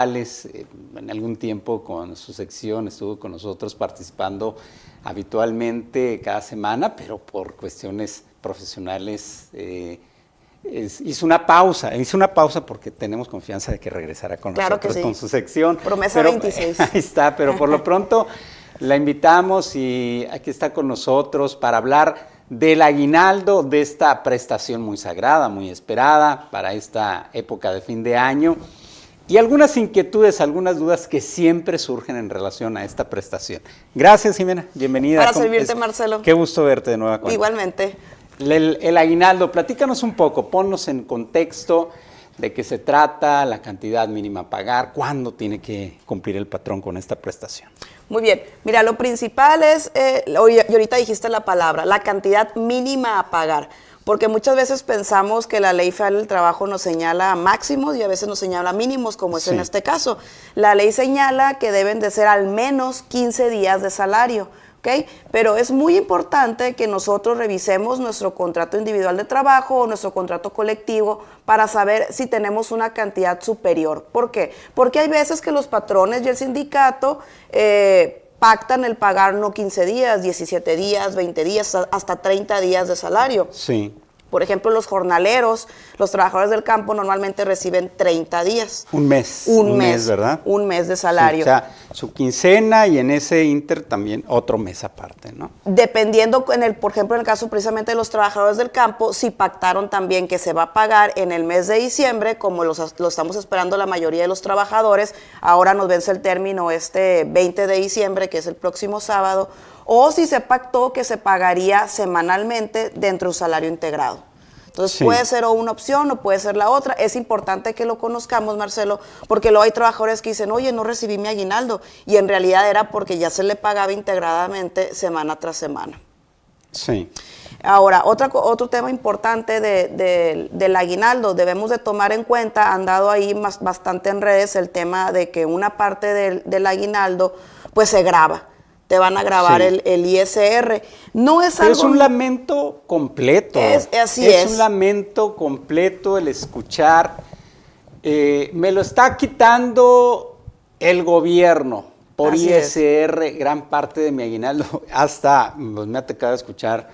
En algún tiempo con su sección estuvo con nosotros participando habitualmente cada semana, pero por cuestiones profesionales hizo una pausa porque tenemos confianza de que regresará con nosotros con su sección. Promesa 26. Ahí está, pero por lo pronto la invitamos y aquí está con nosotros para hablar del aguinaldo, de esta prestación muy sagrada, muy esperada para esta época de fin de año. Y algunas inquietudes, algunas dudas que siempre surgen en relación a esta prestación. Gracias, Jimena. Bienvenida. Para servirte, Marcelo. Qué gusto verte de nueva cuenta. Igualmente. El aguinaldo, platícanos un poco, ponnos en contexto de qué se trata, la cantidad mínima a pagar, cuándo tiene que cumplir el patrón con esta prestación. Muy bien. Mira, lo principal es, y ahorita dijiste la palabra, la cantidad mínima a pagar. Porque muchas veces pensamos que la Ley Federal del Trabajo nos señala máximos y a veces nos señala mínimos, como es en este caso. La ley señala que deben de ser al menos 15 días de salario, ¿ok? Pero es muy importante que nosotros revisemos nuestro contrato individual de trabajo o nuestro contrato colectivo para saber si tenemos una cantidad superior. ¿Por qué? Porque hay veces que los patrones y el sindicato pactan el pagar no 15 días, 17 días, 20 días, hasta 30 días de salario. Sí. Por ejemplo, los jornaleros, los trabajadores del campo normalmente reciben 30 días. Un mes. Un mes, ¿verdad? Un mes de salario. Sí, o sea, su quincena y en ese inter también otro mes aparte, ¿no? Dependiendo, por ejemplo, en el caso precisamente de los trabajadores del campo, si pactaron también que se va a pagar en el mes de diciembre, como lo estamos esperando la mayoría de los trabajadores, ahora nos vence el término este 20 de diciembre, que es el próximo sábado, o si se pactó que se pagaría semanalmente dentro de un salario integrado. Entonces puede ser o una opción o puede ser la otra. Es importante que lo conozcamos, Marcelo, porque luego hay trabajadores que dicen, oye, no recibí mi aguinaldo, y en realidad era porque ya se le pagaba integradamente semana tras semana. Sí. Ahora, otro tema importante del aguinaldo, debemos de tomar en cuenta, han dado ahí bastante en redes el tema de que una parte del aguinaldo pues se graba. Te van a grabar el ISR. No es algo... Es un lamento completo. Así es. Es un lamento completo el escuchar. Me lo está quitando el gobierno por Así ISR, gran parte de mi aguinaldo. Hasta pues, me ha tocado escuchar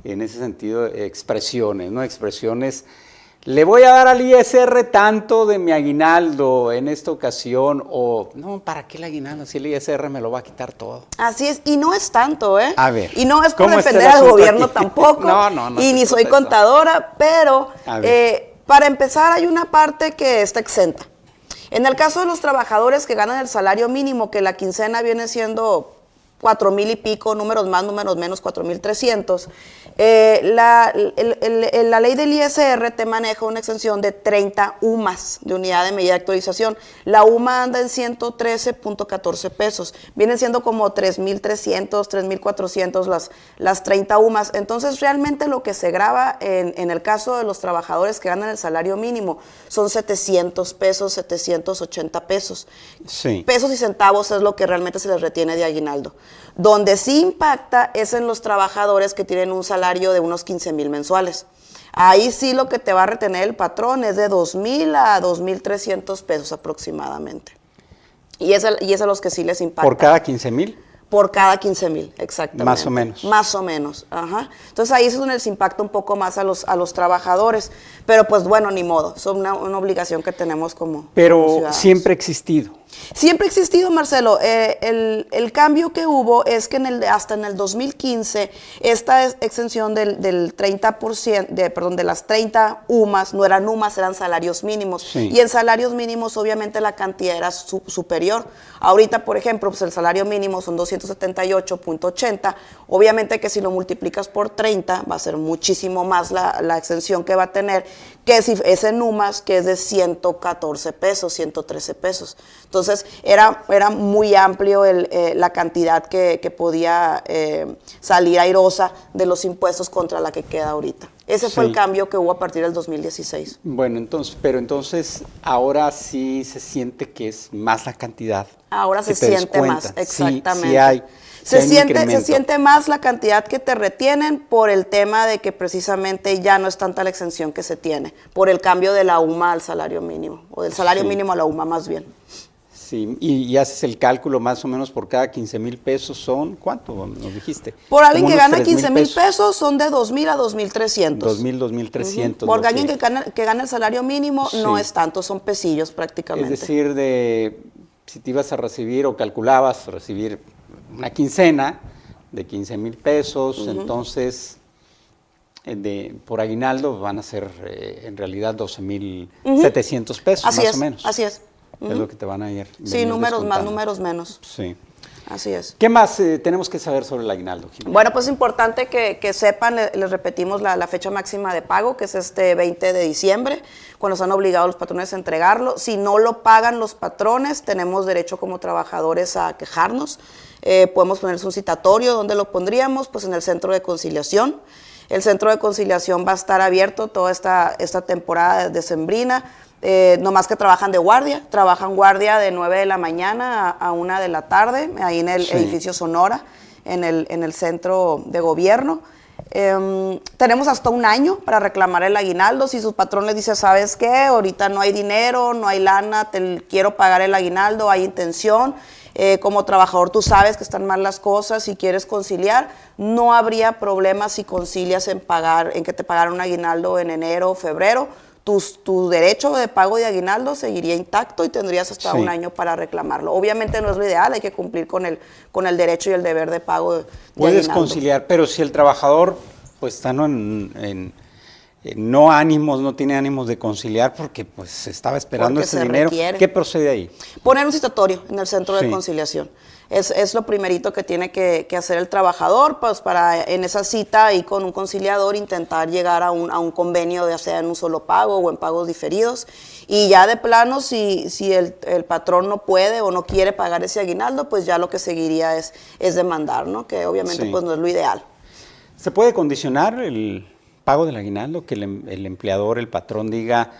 en ese sentido expresiones, ¿no? Expresiones. Le voy a dar al ISR tanto de mi aguinaldo en esta ocasión, o no, ¿para qué el aguinaldo? Si el ISR me lo va a quitar todo. Así es, y no es tanto, ¿eh? A ver. Y no es por defender al gobierno tampoco, no, y ni soy contadora, pero para empezar hay una parte que está exenta. En el caso de los trabajadores que ganan el salario mínimo, que la quincena viene siendo 4,000 y pico, números más, números menos, 4,300. La ley del ISR te maneja una exención de 30 UMAS, de unidad de medida de actualización. La UMA anda en 113.14 pesos. Vienen siendo como 3,300, 3,400 las 30 UMAS. Entonces, realmente lo que se graba en el caso de los trabajadores que ganan el salario mínimo son 700 pesos, 780 pesos. Sí. Pesos y centavos es lo que realmente se les retiene de aguinaldo. Donde sí impacta es en los trabajadores que tienen un salario de unos 15,000 mensuales. Ahí sí lo que te va a retener el patrón es de 2,000 a 2,300 pesos aproximadamente. Y es a los que sí les impacta. ¿Por cada 15,000? Por cada 15,000, exactamente. Más o menos. Más o menos, ajá. Entonces ahí es donde les impacta un poco más a los trabajadores. Pero pues bueno, ni modo, es una obligación que tenemos como ciudadanos. Siempre ha existido. Siempre ha existido, Marcelo. El cambio que hubo es que hasta en el 2015, esta exención del 30%, de las 30 UMAS, no eran UMAS, eran salarios mínimos. Sí. Y en salarios mínimos, obviamente, la cantidad era superior. Ahorita, por ejemplo, pues el salario mínimo son 278.80. Obviamente que si lo multiplicas por 30, va a ser muchísimo más la exención que va a tener, que si es en UMAS, que es de 114 pesos, 113 pesos. Entonces, era muy amplio la cantidad que podía salir airosa de los impuestos contra la que queda ahorita. Ese fue el cambio que hubo a partir del 2016. Bueno, entonces ahora sí se siente que es más la cantidad. Ahora se siente más, exactamente. Sí hay. Se siente más la cantidad que te retienen por el tema de que precisamente ya no es tanta la exención que se tiene, por el cambio de la UMA al salario mínimo, o del salario mínimo a la UMA más bien. Sí, y haces el cálculo más o menos por cada 15,000 pesos son, ¿cuánto nos dijiste? Por alguien que gana 15,000 pesos son de 2,000 a 2,300. 2,300. Por alguien que gana el salario mínimo no es tanto, son pesillos prácticamente. Es decir, si te ibas a recibir o calculabas recibir una quincena de 15,000 pesos, entonces por aguinaldo van a ser en realidad 12,700 pesos más o menos. Así es. Es lo que te van a ir. Sí, números más, números menos. Sí. Así es. ¿Qué más tenemos que saber sobre el aguinaldo, Jimena? Bueno, pues es importante que sepan, les repetimos la fecha máxima de pago, que es este 20 de diciembre, cuando están obligados los patrones a entregarlo. Si no lo pagan los patrones, tenemos derecho como trabajadores a quejarnos. Podemos ponerles un citatorio. ¿Dónde lo pondríamos? Pues en el centro de conciliación. El centro de conciliación va a estar abierto toda esta temporada decembrina. No más que trabajan guardia de 9 de la mañana a 1 de la tarde, ahí en el edificio Sonora, en el centro de gobierno. Tenemos hasta 1 año para reclamar el aguinaldo. Si su patrón le dice, ¿sabes qué? Ahorita no hay dinero, no hay lana, quiero pagar el aguinaldo, hay intención. Como trabajador tú sabes que están mal las cosas y quieres conciliar, no habría problema si concilias en que te pagaran un aguinaldo en enero o febrero. Tu derecho de pago de aguinaldo seguiría intacto y tendrías hasta 1 año para reclamarlo. Obviamente no es lo ideal, hay que cumplir con el derecho y el deber de pago de Puedes aguinaldo. conciliar, pero si el trabajador pues está no tiene ánimos de conciliar porque pues estaba esperando ese dinero, ¿qué procede ahí? Poner un citatorio en el centro de conciliación. Es lo primerito que tiene que hacer el trabajador, pues para en esa cita y con un conciliador intentar llegar a un convenio, ya sea en un solo pago o en pagos diferidos. Y ya de plano, si el patrón no puede o no quiere pagar ese aguinaldo, pues ya lo que seguiría es demandar, ¿no? Que obviamente pues no es lo ideal. ¿Se puede condicionar el pago del aguinaldo? Que el empleador, el patrón diga,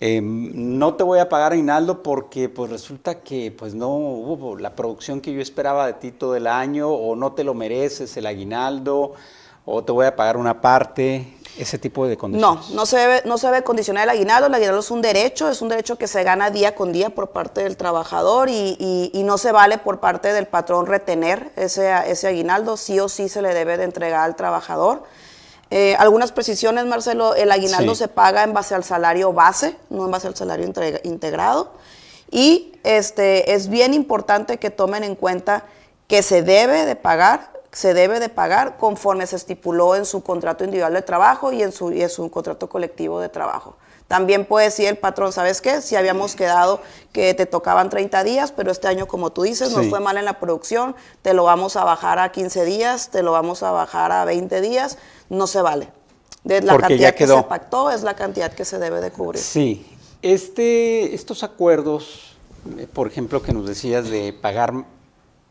no te voy a pagar aguinaldo porque pues resulta que pues no hubo la producción que yo esperaba de ti todo el año, o no te lo mereces el aguinaldo, o te voy a pagar una parte, ese tipo de condiciones. No se debe condicionar el aguinaldo es un derecho que se gana día con día por parte del trabajador y no se vale por parte del patrón retener ese aguinaldo, sí o sí se le debe de entregar al trabajador. Algunas precisiones, Marcelo, el aguinaldo se paga en base al salario base, no en base al salario integrado. Y es bien importante que tomen en cuenta que se debe de pagar conforme se estipuló en su contrato individual de trabajo y en su contrato colectivo de trabajo. También puede decir el patrón, ¿sabes qué? Si habíamos quedado que te tocaban 30 días, pero este año, como tú dices, nos fue mal en la producción, te lo vamos a bajar a 15 días, te lo vamos a bajar a 20 días, no se vale. La cantidad que se pactó es la cantidad que se debe de cubrir. Sí, estos acuerdos, por ejemplo, que nos decías de pagar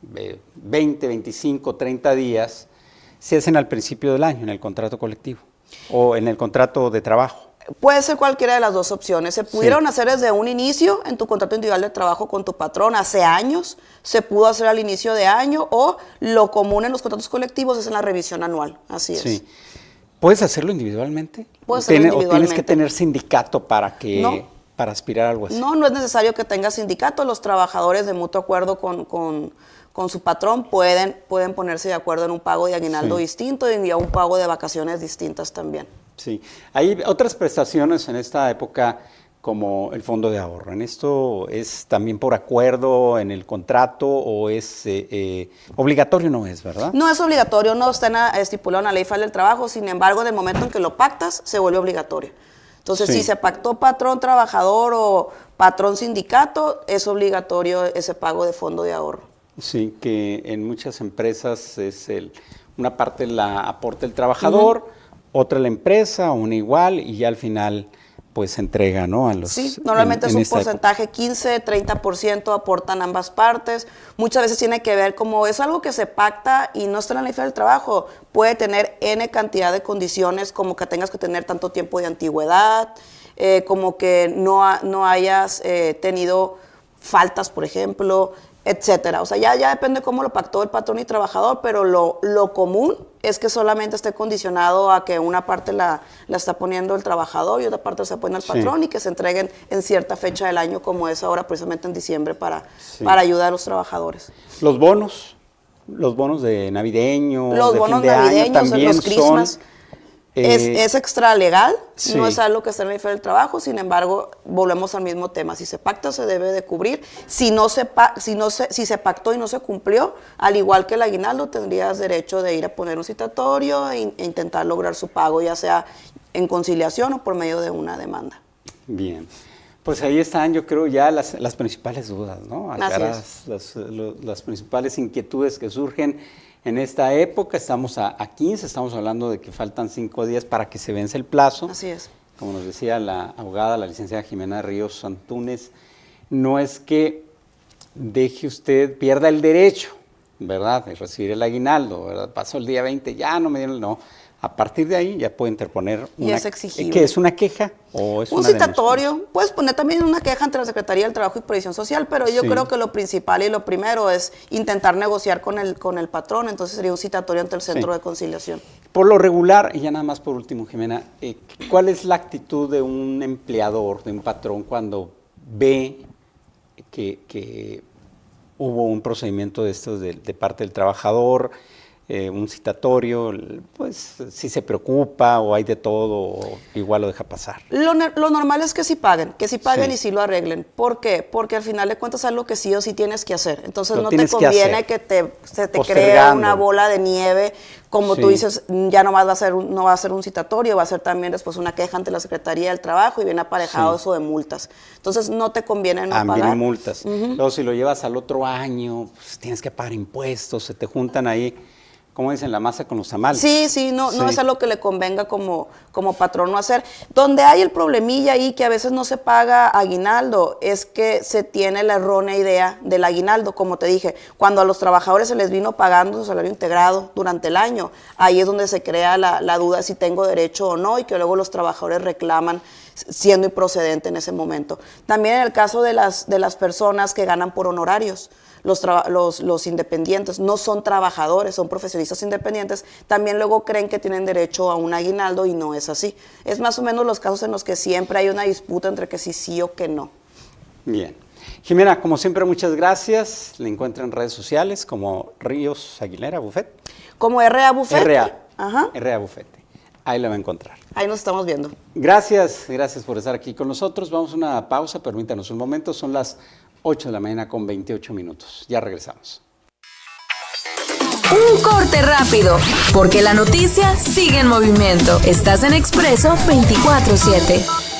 20, 25, 30 días, se hacen al principio del año en el contrato colectivo o en el contrato de trabajo. Puede ser cualquiera de las dos opciones. Se pudieron hacer desde un inicio en tu contrato individual de trabajo con tu patrón hace años, se pudo hacer al inicio de año, o lo común en los contratos colectivos es en la revisión anual. Así es. Sí. ¿Puedes hacerlo individualmente? Puedes hacerlo individualmente. ¿O tienes que tener sindicato para aspirar a algo así? No es necesario que tengas sindicato. Los trabajadores de mutuo acuerdo con su patrón pueden ponerse de acuerdo en un pago de aguinaldo distinto y a un pago de vacaciones distintas también. Sí, hay otras prestaciones en esta época como el fondo de ahorro. ¿En esto es también por acuerdo en el contrato o es obligatorio? No es, ¿verdad? No es obligatorio, no está estipulado en la Ley Federal del Trabajo, sin embargo, en el momento en que lo pactas, se vuelve obligatorio. Entonces, si se pactó patrón-trabajador o patrón-sindicato, es obligatorio ese pago de fondo de ahorro. Sí, que en muchas empresas es una parte la aporta el trabajador, otra la empresa, una igual, y ya al final pues se entrega, ¿no? Sí, normalmente es un porcentaje, 15-30% aportan ambas partes. Muchas veces tiene que ver, como es algo que se pacta y no está en la Ley Federal del Trabajo, puede tener N cantidad de condiciones, como que tengas que tener tanto tiempo de antigüedad, como que no hayas tenido faltas, por ejemplo, etcétera. O sea, ya depende cómo lo pactó el patrón y trabajador, pero lo común es que solamente esté condicionado a que una parte la está poniendo el trabajador y otra parte se pone el patrón, y que se entreguen en cierta fecha del año, como es ahora precisamente en diciembre, para ayudar a los trabajadores. Los bonos de navideño, los de bonos fin de navideños, año, también los Christmas, son, es extra legal, sí. No es algo que esté en el del trabajo. Sin embargo, volvemos al mismo tema: si se pacta, se debe de cubrir. Si se pactó y no se cumplió, al igual que el aguinaldo, tendrías derecho de ir a poner un citatorio e intentar lograr su pago, ya sea en conciliación o por medio de una demanda. Bien, pues ahí están, yo creo, ya las principales dudas, ¿no? Las principales inquietudes que surgen en esta época. Estamos a 15, estamos hablando de que faltan 5 días para que se vence el plazo. Así es. Como nos decía la abogada, la licenciada Jimena Ríos Antúnez, no es que pierda el derecho, ¿verdad?, de recibir el aguinaldo, ¿verdad? Pasó el día 20, ya no me dieron, no. A partir de ahí ya puede interponer una... Y es exigible. ¿Qué es una queja o es un citatorio? Denuncia? Puedes poner también una queja ante la Secretaría del Trabajo y Previsión Social, pero yo creo que lo principal y lo primero es intentar negociar con el patrón. Entonces sería un citatorio ante el Centro de Conciliación. Por lo regular, y ya nada más por último, Jimena, ¿cuál es la actitud de un empleador, de un patrón, cuando ve que hubo un procedimiento de estos de parte del trabajador, un citatorio? Pues si se preocupa o hay de todo, o igual lo deja pasar. Lo normal es que sí paguen y sí lo arreglen. ¿Por qué? Porque al final de cuentas es algo que sí o sí tienes que hacer. Entonces no te conviene que se te crea una bola de nieve. Como tú dices, ya no va a ser un citatorio, va a ser también después una queja ante la Secretaría del Trabajo, y viene aparejado eso de multas. Entonces no te conviene no pagar. Vienen multas. Luego si lo llevas al otro año, pues tienes que pagar impuestos, se te juntan ahí, como dicen, la masa con los tamales. Sí, no es algo que le convenga como patrón no hacer. Donde hay el problemilla ahí, que a veces no se paga aguinaldo, es que se tiene la errónea idea del aguinaldo. Como te dije, cuando a los trabajadores se les vino pagando su salario integrado durante el año, ahí es donde se crea la duda si tengo derecho o no, y que luego los trabajadores reclaman siendo improcedente en ese momento. También en el caso de las personas que ganan por honorarios, los independientes no son trabajadores, son profesionistas independientes, también luego creen que tienen derecho a un aguinaldo, y no es así. Es más o menos los casos en los que siempre hay una disputa entre que sí o que no. Bien. Jimena, como siempre, muchas gracias. Le encuentran en redes sociales como Ríos Aguilera Buffet. Como R.A. Buffet. R.A. Buffet. Ahí la va a encontrar. Ahí nos estamos viendo. Gracias por estar aquí con nosotros. Vamos a una pausa, permítanos un momento. Son las 8 de la mañana con 28 minutos. Ya regresamos. Un corte rápido, porque la noticia sigue en movimiento. Estás en Expreso 24/7.